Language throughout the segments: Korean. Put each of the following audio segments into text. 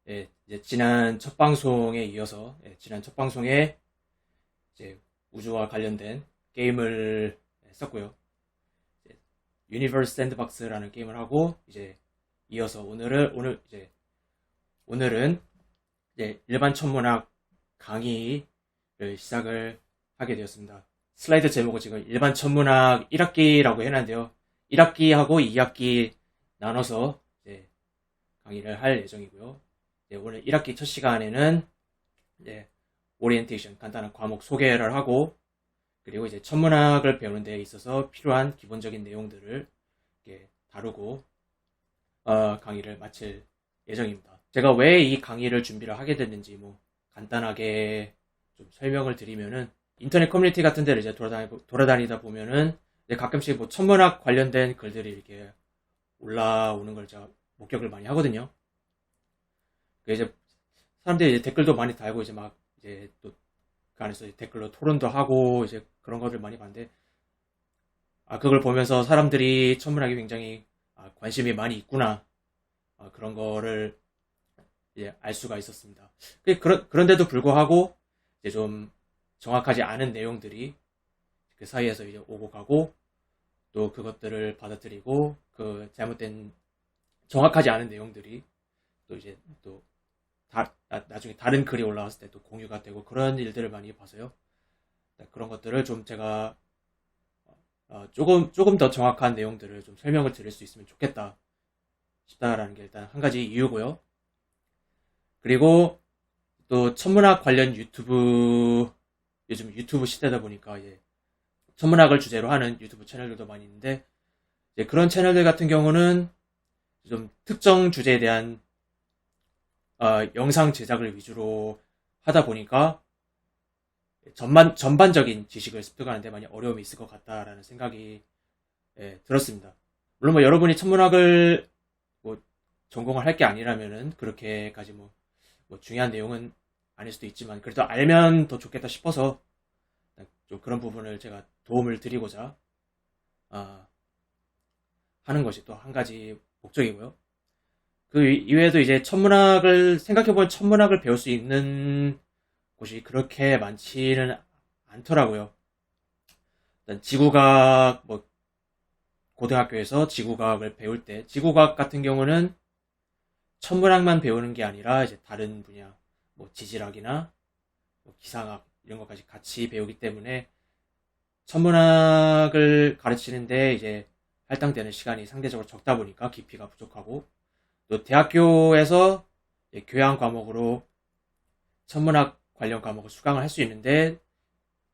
예, 이제 지난 첫 방송에 이어서 지난 첫 방송에 이제 우주와 관련된 게임을 했었고요. 유니버스 샌드박스라는 게임을 하고 이제 이어서 오늘은 이제 일반 천문학 강의를 시작을 하게 되었습니다. 슬라이드 제목은 지금 일반 천문학 1학기라고 해놨는데요. 1학기하고 2학기 나눠서 이제 강의를 할 예정이고요. 오늘 1학기 첫 시간에는 이제 오리엔테이션, 간단한 과목 소개를 하고, 그리고 이제 천문학을 배우는 데 있어서 필요한 기본적인 내용들을 다루고 강의를 마칠 예정입니다. 제가 왜 이 강의를 준비를 하게 됐는지 간단하게 좀 설명을 드리면은, 인터넷 커뮤니티 같은 데를 이제 돌아다니다 보면은 이제 가끔씩 천문학 관련된 글들이 이렇게 올라오는 걸 제가 목격을 많이 하거든요. 이제 사람들이 이제 댓글도 많이 달고 이제 또 그 안에서 댓글로 토론도 하고 이제 그런 것들 많이 봤는데, 그걸 보면서 사람들이 천문학에 굉장히 관심이 많이 있구나, 그런 거를 이제 알 수가 있었습니다. 그런데도 불구하고 이제 좀 정확하지 않은 내용들이 그 사이에서 이제 오고 가고, 또 그것들을 받아들이고 그 잘못된 정확하지 않은 내용들이 또 이제 또 나중에 다른 글이 올라왔을 때 또 공유가 되고, 그런 일들을 많이 봐서요. 그런 것들을 좀 제가 조금 더 정확한 내용들을 좀 설명을 드릴 수 있으면 좋겠다 싶다라는 게 일단 한 가지 이유고요. 그리고 또 천문학 관련 요즘 유튜브 시대다 보니까 이제 천문학을 주제로 하는 유튜브 채널들도 많이 있는데, 이제 그런 채널들 같은 경우는 좀 특정 주제에 대한 영상 제작을 위주로 하다 보니까 전반적인 지식을 습득하는데 많이 어려움이 있을 것 같다라는 생각이 들었습니다. 물론 여러분이 천문학을 전공을 할 게 아니라면은 그렇게까지 중요한 내용은 아닐 수도 있지만, 그래도 알면 더 좋겠다 싶어서 좀 그런 부분을 제가 도움을 드리고자 하는 것이 또 한 가지 목적이고요. 그 이외에도 이제 생각해보면 천문학을 배울 수 있는 곳이 그렇게 많지는 않더라고요. 일단 지구과학, 고등학교에서 지구과학을 배울 때, 지구과학 같은 경우는 천문학만 배우는 게 아니라 이제 다른 분야, 지질학이나 기상학, 이런 것까지 같이 배우기 때문에 천문학을 가르치는데 이제 할당되는 시간이 상대적으로 적다 보니까 깊이가 부족하고, 또 대학교에서 교양 과목으로 천문학 관련 과목을 수강을 할 수 있는데,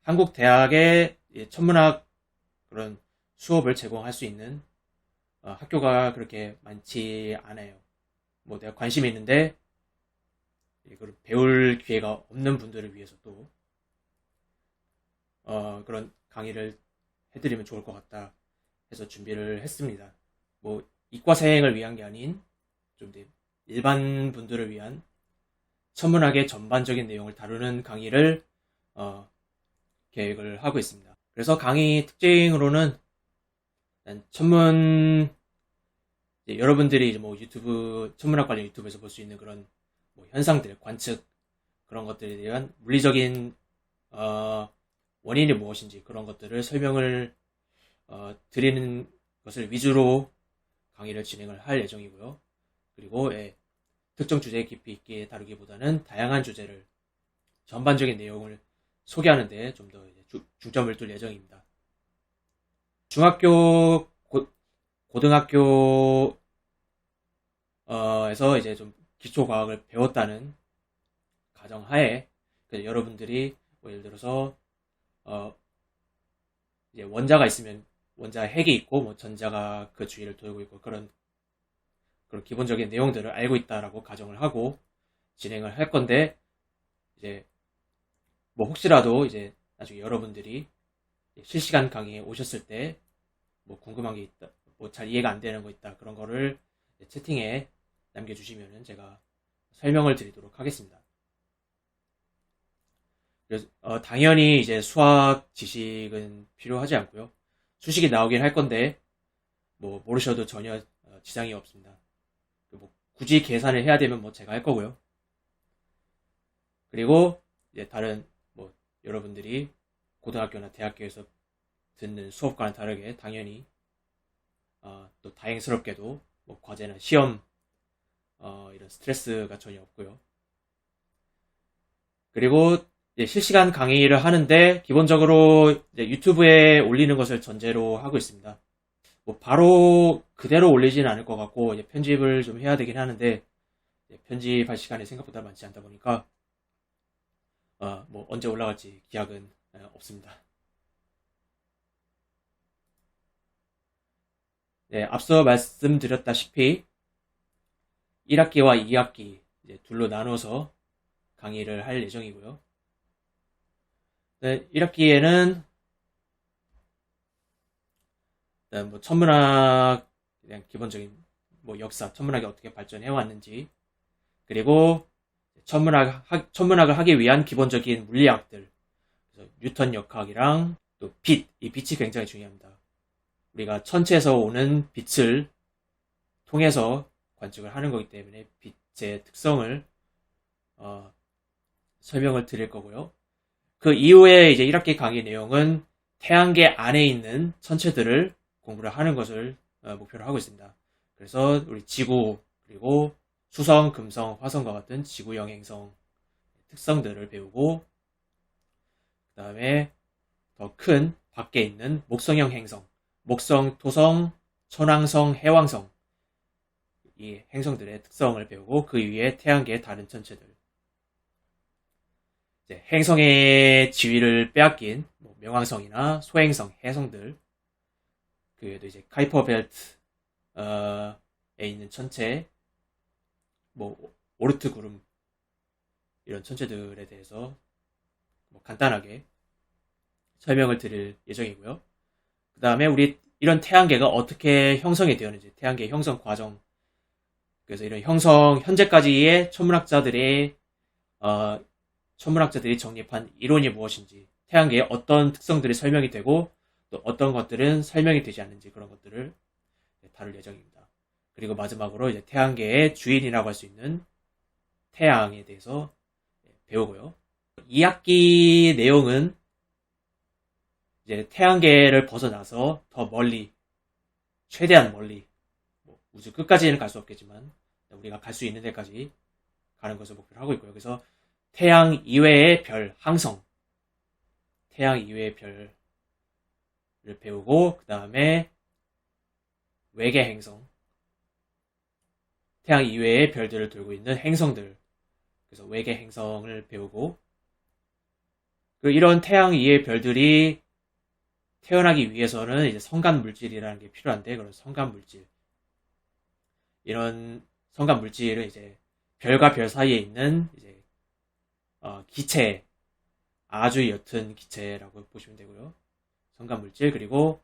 한국 대학에 천문학 그런 수업을 제공할 수 있는 학교가 그렇게 많지 않아요. 내가 관심이 있는데 이걸 배울 기회가 없는 분들을 위해서 또 그런 강의를 해드리면 좋을 것 같다 해서 준비를 했습니다. 이과생을 위한 게 아닌 좀 일반 분들을 위한 천문학의 전반적인 내용을 다루는 강의를 계획을 하고 있습니다. 그래서 강의 특징으로는 여러분들이 이제 천문학 관련 유튜브에서 볼 수 있는 그런 현상들, 관측, 그런 것들에 대한 물리적인 원인이 무엇인지, 그런 것들을 설명을 드리는 것을 위주로 강의를 진행을 할 예정이고요. 그리고 특정 주제에 깊이 있게 다루기보다는 다양한 주제를, 전반적인 내용을 소개하는 데 좀 더 중점을 둘 예정입니다. 중학교, 고등학교에서 이제 좀 기초과학을 배웠다는 가정하에 여러분들이 예를 들어서 이제 원자가 있으면 원자 핵이 있고 전자가 그 주위를 돌고 있고, 그런 기본적인 내용들을 알고 있다라고 가정을 하고 진행을 할 건데, 이제 혹시라도 이제 나중에 여러분들이 실시간 강의에 오셨을 때 궁금한 게 있다, 잘 이해가 안 되는 거 있다, 그런 거를 채팅에 남겨주시면은 제가 설명을 드리도록 하겠습니다. 그래서 당연히 이제 수학 지식은 필요하지 않고요. 수식이 나오긴 할 건데 모르셔도 전혀 지장이 없습니다. 굳이 계산을 해야 되면 제가 할 거고요. 그리고 이제 다른 뭐 여러분들이 고등학교나 대학교에서 듣는 수업과는 다르게 당연히 또 다행스럽게도 뭐 과제나 시험 이런 스트레스가 전혀 없고요. 그리고 이제 실시간 강의를 하는데 기본적으로 이제 유튜브에 올리는 것을 전제로 하고 있습니다. 뭐 바로 그대로 올리지는 않을 것 같고 이제 편집을 좀 해야 되긴 하는데 편집할 시간이 생각보다 많지 않다 보니까 뭐 언제 올라갈지 기약은 없습니다. 네, 앞서 말씀드렸다시피 1학기와 2학기 이제 둘로 나눠서 강의를 할 예정이고요. 네, 1학기에는 일단 뭐 천문학 그냥 기본적인 뭐 역사, 천문학이 어떻게 발전해 왔는지, 그리고 천문학을 하기 위한 기본적인 물리학들, 그래서 뉴턴 역학이랑 또 빛, 이 빛이 굉장히 중요합니다. 우리가 천체에서 오는 빛을 통해서 관측을 하는 거기 때문에 빛의 특성을 설명을 드릴 거고요. 그 이후에 이제 1학기 강의 내용은 태양계 안에 있는 천체들을 공부를 하는 것을 목표로 하고 있습니다. 그래서 우리 지구, 그리고 수성, 금성, 화성과 같은 지구형 행성 특성들을 배우고, 그 다음에 더 큰 밖에 있는 목성형 행성, 목성, 토성, 천왕성, 해왕성, 이 행성들의 특성을 배우고 그 위에 태양계의 다른 천체들, 이제 행성의 지위를 빼앗긴 뭐 명왕성이나 소행성, 해성들, 그 외에도 이제 카이퍼 벨트에 있는 천체, 뭐 오르트 구름 이런 천체들에 대해서 뭐 간단하게 설명을 드릴 예정이고요. 그 다음에 우리 이런 태양계가 어떻게 형성이 되었는지, 태양계 형성 과정, 그래서 이런 현재까지의 천문학자들이 정립한 이론이 무엇인지, 태양계의 어떤 특성들이 설명이 되고 또 어떤 것들은 설명이 되지 않는지, 그런 것들을 다룰 예정입니다. 그리고 마지막으로 이제 태양계의 주인이라고 할 수 있는 태양에 대해서 배우고요. 2학기 내용은 이제 태양계를 벗어나서 더 멀리, 최대한 멀리, 뭐 우주 끝까지는 갈 수 없겠지만 우리가 갈 수 있는 데까지 가는 것을 목표로 하고 있고요. 그래서 태양 이외의 별, 항성, 태양 이외의 별을 배우고, 그 다음에 외계 행성, 태양 이외의 별들을 돌고 있는 행성들, 그래서 외계 행성을 배우고, 그리고 이런 태양 이외의 별들이 태어나기 위해서는 이제 성간 물질이라는 게 필요한데, 그런 성간 물질, 이런 성간 물질은 이제 별과 별 사이에 있는 이제 기체, 아주 옅은 기체라고 보시면 되고요. 성간 물질, 그리고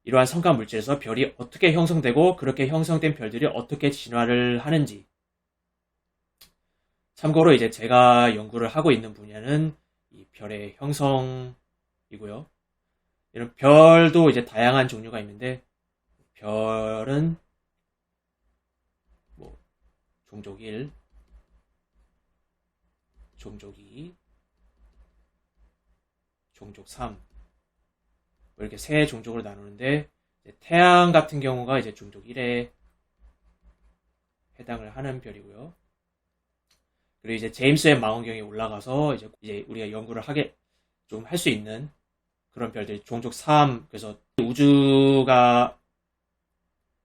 이러한 성간 물질에서 별이 어떻게 형성되고 그렇게 형성된 별들이 어떻게 진화를 하는지. 참고로 이제 제가 연구를 하고 있는 분야는 이 별의 형성이고요. 이런 별도 이제 다양한 종류가 있는데, 별은 뭐 종족 1, 종족 2, 종족 3, 뭐 이렇게 세 종족으로 나누는데, 태양 같은 경우가 이제 종족 1에 해당을 하는 별이고요. 그리고 이제 제임스 웹 망원경에 올라가서 이제 우리가 연구를 좀 할 수 있는 그런 별들, 종족 3, 그래서 우주가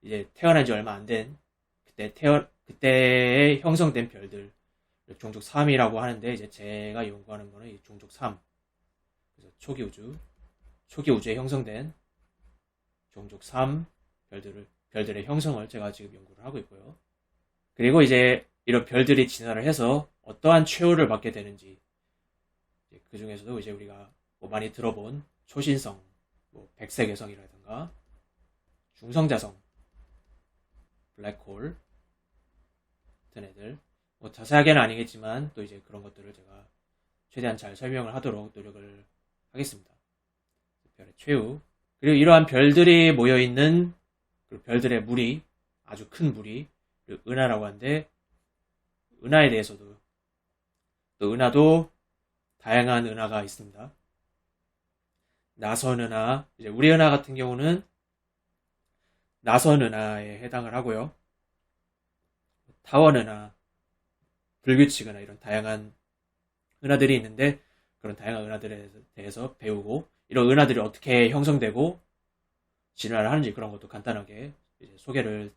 이제 태어난 지 얼마 안 된 그때에 형성된 별들, 종족 3이라고 하는데, 이제 제가 연구하는 거는 이 종족 3. 그래서 초기 우주에 형성된 종족 3 별들의 형성을 제가 지금 연구를 하고 있고요. 그리고 이제 이런 별들이 진화를 해서 어떠한 최후를 맞게 되는지, 그 중에서도 이제 우리가 뭐 많이 들어본 초신성, 뭐 백색외성이라든가 중성자성, 블랙홀 같은 애들, 뭐 자세하게는 아니겠지만 또 이제 그런 것들을 제가 최대한 잘 설명을 하도록 노력을 하겠습니다. 별의 최후, 그리고 이러한 별들이 모여있는 별들의 무리, 아주 큰 무리, 은하라고 하는데, 은하에 대해서도 또 은하도 다양한 은하가 있습니다. 나선 은하, 이제 우리 은하 같은 경우는 나선 은하에 해당을 하고요. 타원 은하, 불규칙 은하 이런 다양한 은하들이 있는데 그런 다양한 은하들에 대해서 배우고 이런 은하들이 어떻게 형성되고 진화를 하는지 그런 것도 간단하게 이제 소개를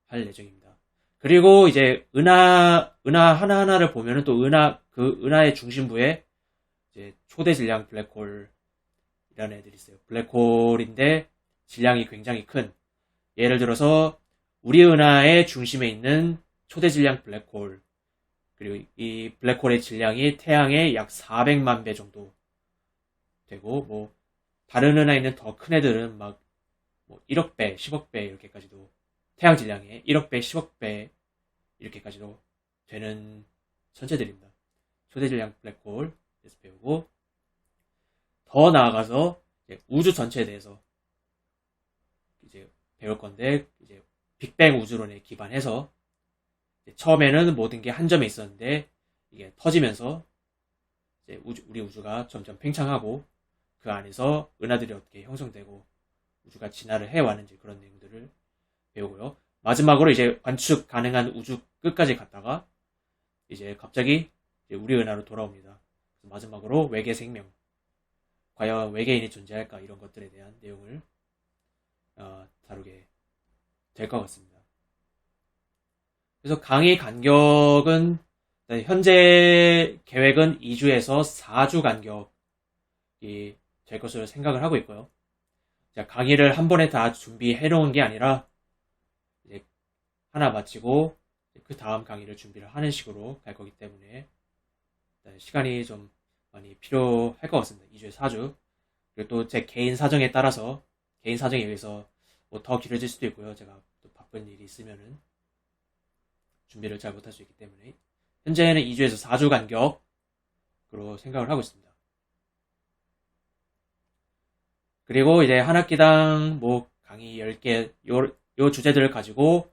할 예정입니다. 그리고 이제 은하 하나하나를 보면은 또 그 은하의 중심부에 이제 초대 질량 블랙홀이라는 애들이 있어요. 블랙홀인데 질량이 굉장히 큰, 예를 들어서 우리 은하의 중심에 있는 초대 질량 블랙홀, 그리고 이 블랙홀의 질량이 태양의 약 400만 배 정도 되고, 뭐 다른 은하에 있는 더 큰 애들은 막 뭐 1억 배, 10억 배 이렇게까지도, 태양 질량의 1억 배, 10억 배 이렇게까지도 되는 천체들입니다. 초대 질량 블랙홀에서 배우고, 더 나아가서 우주 전체에 대해서 이제 배울 건데, 이제 빅뱅 우주론에 기반해서 처음에는 모든 게 한 점에 있었는데 이게 터지면서 이제 우리 우주가 점점 팽창하고 그 안에서 은하들이 어떻게 형성되고 우주가 진화를 해왔는지 그런 내용들을 배우고요. 마지막으로 이제 관측 가능한 우주 끝까지 갔다가 이제 갑자기 이제 우리 은하로 돌아옵니다. 마지막으로 외계 생명, 과연 외계인이 존재할까 이런 것들에 대한 내용을 다루게 될 것 같습니다. 그래서 강의 간격은 현재 계획은 2주에서 4주 간격이 될 것으로 생각을 하고 있고요. 강의를 한 번에 다 준비해 놓은 게 아니라 이제 하나 마치고 그 다음 강의를 준비를 하는 식으로 갈 거기 때문에 시간이 좀 많이 필요할 것 같습니다. 2주에 4주. 그리고 또 제 개인 사정에 따라서, 개인 사정에 의해서 뭐 더 길어질 수도 있고요. 제가 또 바쁜 일이 있으면은 준비를 잘 못할 수 있기 때문에 현재는 2주에서 4주 간격으로 생각을 하고 있습니다. 그리고 이제 한 학기당 뭐 강의 10개, 요 주제들을 가지고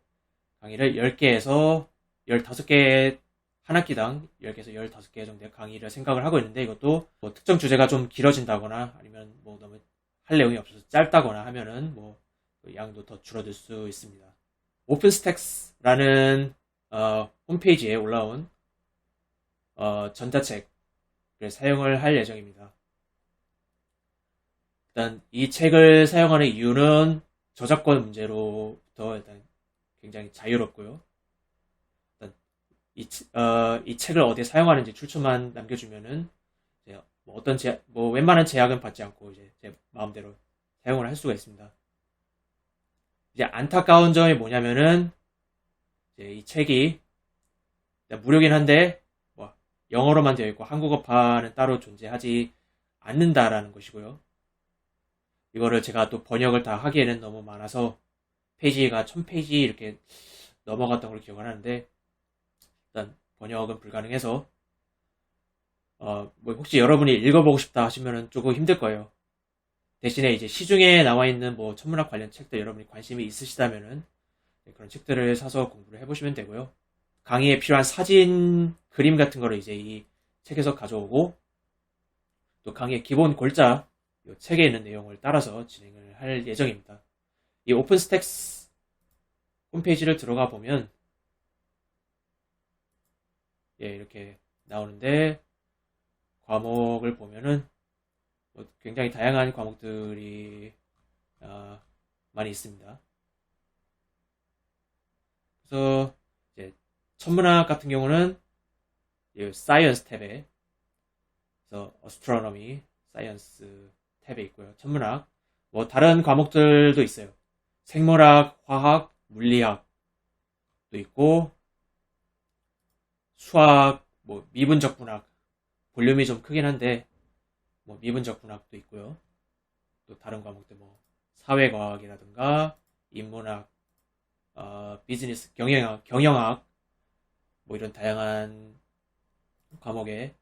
강의를 10개에서 15개, 한 학기당 10개에서 15개 정도의 강의를 생각을 하고 있는데, 이것도 뭐 특정 주제가 좀 길어진다거나 아니면 뭐 너무 할 내용이 없어서 짧다거나 하면은 뭐 양도 더 줄어들 수 있습니다. 오픈스택스라는 홈페이지에 올라온 전자책을 사용을 할 예정입니다. 일단 이 책을 사용하는 이유는 저작권 문제로부터 일단 굉장히 자유롭고요. 일단 이 책을 어디에 사용하는지 출처만 남겨주면은 뭐 뭐 웬만한 제약은 받지 않고 이제 제 마음대로 사용을 할 수가 있습니다. 이제 안타까운 점이 뭐냐면은 이제 이 책이 무료긴 한데 뭐 영어로만 되어 있고 한국어판은 따로 존재하지 않는다라는 것이고요. 이거를 제가 또 번역을 다 하기에는 너무 많아서 페이지가 1000페이지 이렇게 넘어갔던 걸 기억을 하는데, 일단 번역은 불가능해서 뭐 혹시 여러분이 읽어보고 싶다 하시면은 조금 힘들 거예요. 대신에 이제 시중에 나와 있는 뭐 천문학 관련 책들 여러분이 관심이 있으시다면은 그런 책들을 사서 공부를 해보시면 되고요. 강의에 필요한 사진, 그림 같은 거를 이제 이 책에서 가져오고, 또 강의의 기본 골자, 이 책에 있는 내용을 따라서 진행을 할 예정입니다. 이 오픈스택스 홈페이지를 들어가 보면 이렇게 나오는데, 과목을 보면은 뭐 굉장히 다양한 과목들이 많이 있습니다. 그래서 이제 천문학 같은 경우는 사이언스 탭에, 그래서 어스트로노미 사이언스 탭에 있고요. 천문학 뭐 다른 과목들도 있어요. 생물학, 화학, 물리학도 있고, 수학, 뭐 미분적 분학, 볼륨이 좀 크긴 한데 뭐 미분적 분학도 있고요. 또 다른 과목들 뭐 사회과학이라든가 인문학, 비즈니스, 경영학 뭐 이런 다양한 과목의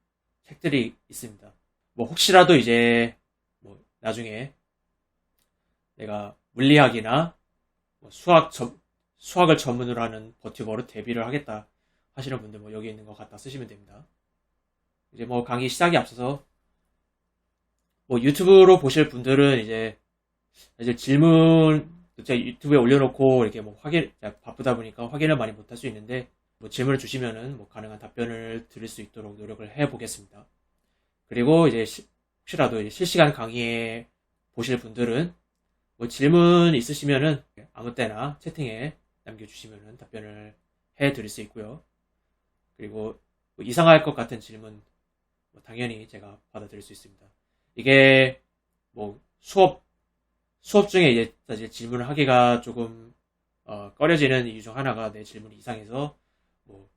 책들이 있습니다. 뭐 혹시라도 이제 뭐 나중에 내가 물리학이나 뭐 수학을 전문으로 하는 버튜버로 데뷔를 하겠다 하시는 분들 뭐 여기 있는 거 갖다 쓰시면 됩니다. 이제 뭐 강의 시작에 앞서서 뭐 유튜브로 보실 분들은 이제 질문 제가 유튜브에 올려놓고 이렇게 뭐 바쁘다 보니까 확인을 많이 못할 수 있는데 뭐 질문을 주시면은 뭐 가능한 답변을 드릴 수 있도록 노력을 해 보겠습니다. 그리고 이제 혹시라도 이제 실시간 강의에 보실 분들은 뭐 질문 있으시면은 아무 때나 채팅에 남겨주시면은 답변을 해 드릴 수 있고요. 그리고 뭐 이상할 것 같은 질문 뭐 당연히 제가 받아들일 수 있습니다. 이게 뭐 수업 중에 이제 사실 질문을 하기가 조금 꺼려지는 이유 중 하나가 내 질문이 이상해서 뭐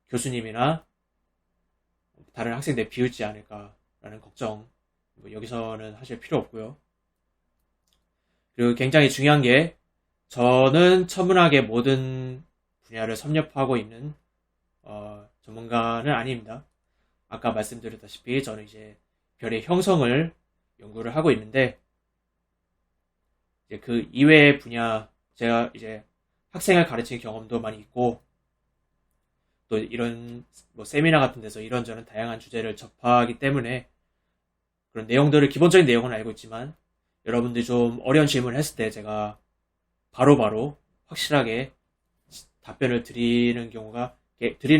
교수님이나 다른 학생들 비웃지 않을까라는 걱정 뭐 여기서는 하실 필요 없고요. 그리고 굉장히 중요한 게 저는 천문학의 모든 분야를 섭렵하고 있는 전문가는 아닙니다. 아까 말씀드렸다시피 저는 이제 별의 형성을 연구를 하고 있는데 이제 그 이외의 분야 제가 이제 학생을 가르치는 경험도 많이 있고 또 이런 뭐 세미나 같은 데서 이런저런 다양한 주제를 접하기 때문에 그런 내용들을 기본적인 내용은 알고 있지만 여러분들이 좀 어려운 질문을 했을 때 제가 바로바로 확실하게 답변을 드리는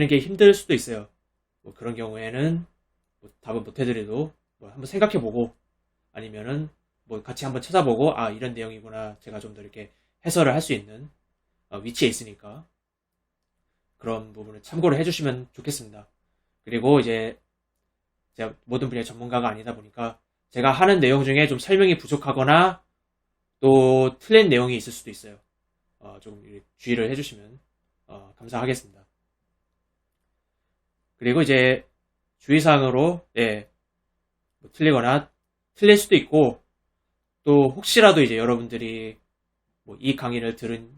게 힘들 수도 있어요. 뭐 그런 경우에는 뭐 답은 못 해드려도 뭐 한번 생각해보고 아니면은 뭐 같이 한번 찾아보고 이런 내용이구나 제가 좀 더 이렇게 해설을 할 수 있는 위치에 있으니까 그런 부분을 참고를 해주시면 좋겠습니다. 그리고 이제 제가 모든 분야의 전문가가 아니다 보니까 제가 하는 내용 중에 좀 설명이 부족하거나 또 틀린 내용이 있을 수도 있어요. 좀 주의를 해주시면 감사하겠습니다. 그리고 이제 주의사항으로 뭐 틀리거나 틀릴 수도 있고 또 혹시라도 이제 여러분들이 뭐 이 강의를 들은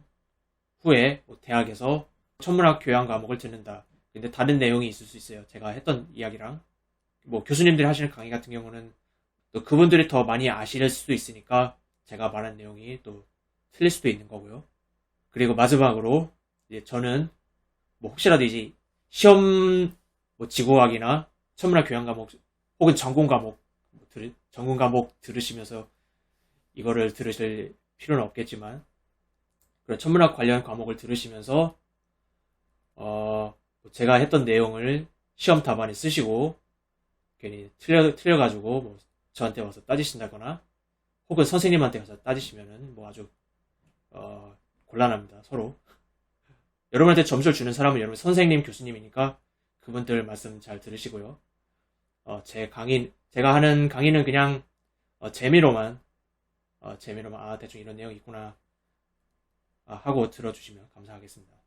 후에 뭐 대학에서 천문학 교양 과목을 듣는다. 근데 다른 내용이 있을 수 있어요. 제가 했던 이야기랑 뭐 교수님들이 하시는 강의 같은 경우는 또 그분들이 더 많이 아실 수도 있으니까 제가 말한 내용이 또 틀릴 수도 있는 거고요. 그리고 마지막으로 이제 저는 뭐 혹시라도 이제 시험 뭐 지구학이나 천문학 교양 과목 혹은 전공 과목 들으시면서 이거를 들으실 필요는 없겠지만 그런 천문학 관련 과목을 들으시면서 제가 했던 내용을 시험 답안에 쓰시고 괜히 틀려가지고 뭐 저한테 와서 따지신다거나 혹은 선생님한테 가서 따지시면은 뭐 아주 곤란합니다. 서로 여러분한테 점수를 주는 사람은 여러분 선생님, 교수님이니까 그분들 말씀 잘 들으시고요. 제가 하는 강의는 그냥 재미로만 대충 이런 내용이 있구나 하고 들어주시면 감사하겠습니다.